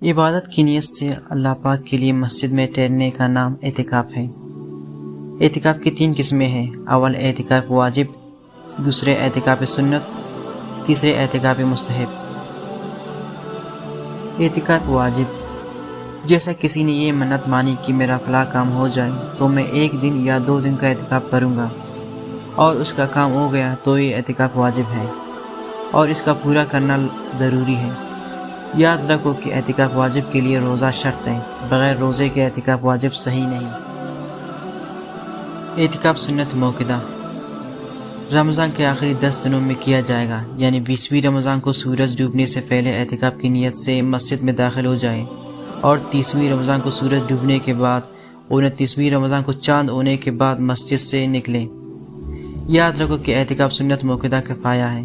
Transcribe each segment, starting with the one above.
عبادت کی نیت سے اللہ پاک کے لیے مسجد میں ٹھہرنے کا نام اعتکاف ہے۔ اعتکاف کی 3 قسمیں ہیں۔ اول اعتکاف واجب، دوسرے اعتکاف سنت، تیسرے اعتکاف مستحب۔ اعتکاف واجب، جیسا کسی نے یہ منت مانی کہ میرا فلاں کام ہو جائے تو میں 1 دن یا 2 دن کا اعتکاف کروں گا، اور اس کا کام ہو گیا تو یہ اعتکاف واجب ہے اور اس کا پورا کرنا ضروری ہے۔ یاد رکھو کہ اعتکاف واجب کے لیے روزہ شرط ہے، بغیر روزے کے اعتکاف واجب صحیح نہیں۔ اعتکاف سنت موقدہ رمضان کے آخری 10 دنوں میں کیا جائے گا، یعنی 20ویں رمضان کو سورج ڈوبنے سے پہلے اعتکاف کی نیت سے مسجد میں داخل ہو جائے، اور 30ویں رمضان کو سورج ڈوبنے کے بعد، 29ویں رمضان کو چاند ہونے کے بعد مسجد سے نکلیں۔ یاد رکھو کہ اعتکاف سنت موقدہ کفایہ ہے،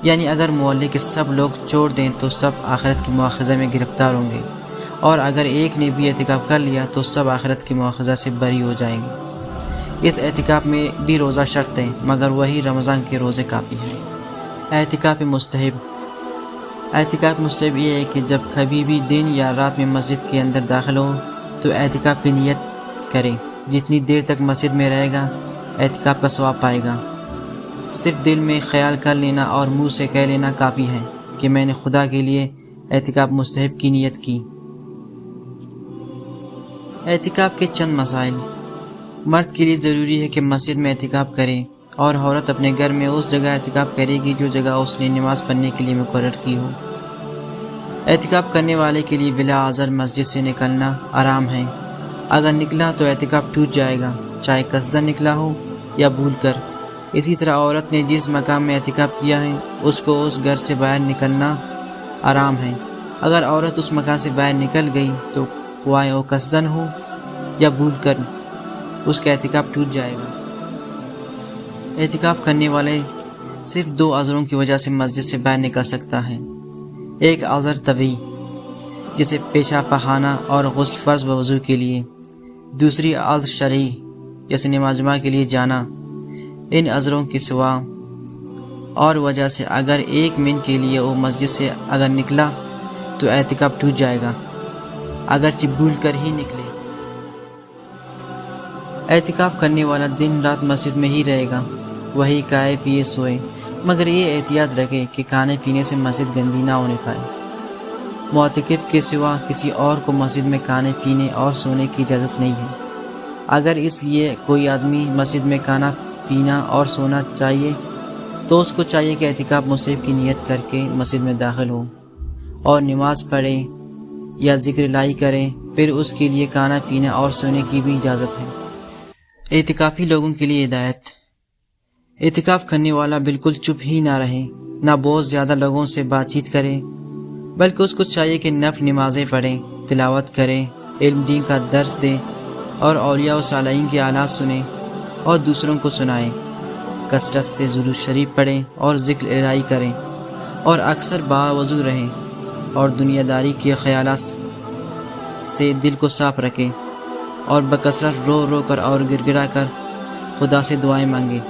یعنی اگر محلے کے سب لوگ چھوڑ دیں تو سب آخرت کی مواخذہ میں گرفتار ہوں گے، اور اگر ایک نے بھی اعتکاف کر لیا تو سب آخرت کی مواخذہ سے بری ہو جائیں گے۔ اس اعتکاف میں بھی روزہ شرط ہے، مگر وہی رمضان کے روزے کافی ہیں۔ اعتکاف مستحب، اعتکاف مستحب یہ ہے کہ جب کبھی بھی دن یا رات میں مسجد کے اندر داخل ہو تو اعتکاف کی نیت کرے۔ جتنی دیر تک مسجد میں رہے گا اعتکاف کا ثواب پائے گا۔ صرف دل میں خیال کر لینا اور منہ سے کہہ لینا کافی ہے کہ میں نے خدا کے لیے اعتکاف مستحب کی نیت کی۔ اعتکاف کے چند مسائل۔ مرد کے لیے ضروری ہے کہ مسجد میں اعتکاف کرے، اور عورت اپنے گھر میں اس جگہ اعتکاف کرے گی جو جگہ اس نے نماز پڑھنے کے لیے مقرر کی ہو۔ اعتکاف کرنے والے کے لیے بلا عذر مسجد سے نکلنا حرام ہے۔ اگر نکلا تو اعتکاف ٹوٹ جائے گا، چاہے قصدن نکلا ہو یا بھول کر۔ اسی طرح عورت نے جس مقام میں اعتکاف کیا ہے اس کو اس گھر سے باہر نکلنا حرام ہے۔ اگر عورت اس مکان سے باہر نکل گئی تو خواہ وہ قصدن ہو یا بھول کر، اس کا اعتکاف ٹوٹ جائے گا۔ اعتکاف کرنے والے صرف 2 عذروں کی وجہ سے مسجد سے باہر نکل سکتا ہے۔ ایک عذر طبعی، جیسے پیشاب پخانہ اور غسل فرض و وضو کے لیے۔ دوسری عذر شرعی، جیسے نماز جمعہ کے لیے جانا۔ ان عذروں کی سوا اور وجہ سے اگر 1 منٹ کے لیے وہ مسجد سے اگر نکلا تو اعتکاف ٹوٹ جائے گا، اگرچہ بھول کر ہی نکلے۔ اعتکاف کرنے والا دن رات مسجد میں ہی رہے گا، وہی کھائے پیے سوئے، مگر یہ احتیاط رکھے کہ کھانے پینے سے مسجد گندی نہ ہونے پائے۔ معتکف کے سوا کسی اور کو مسجد میں کھانے پینے اور سونے کی اجازت نہیں ہے۔ اگر اس لیے کوئی آدمی مسجد میں کھانا پینا اور سونا چاہیے تو اس کو چاہیے کہ اعتکاف مستحب کی نیت کر کے مسجد میں داخل ہو اور نماز پڑھے یا ذکر الہی کرے، پھر اس کے لیے کھانا پینا اور سونے کی بھی اجازت ہے۔ اعتکافی لوگوں کے لیے ہدایت۔ اعتکاف کرنے والا بالکل چپ ہی نہ رہے، نہ بہت زیادہ لوگوں سے بات چیت کرے، بلکہ اس کو چاہیے کہ نفل نمازیں پڑھے، تلاوت کرے، علم دین کا درس دے اور اولیاء و صالحین کے آلات سنے اور دوسروں کو سنائیں۔ کثرت سے درود شریف پڑھیں اور ذکر الہی کریں، اور اکثر باوضو رہیں، اور دنیا داری کے خیالات سے دل کو صاف رکھیں، اور بکثرت رو رو کر اور گڑ گڑا کر خدا سے دعائیں مانگیں۔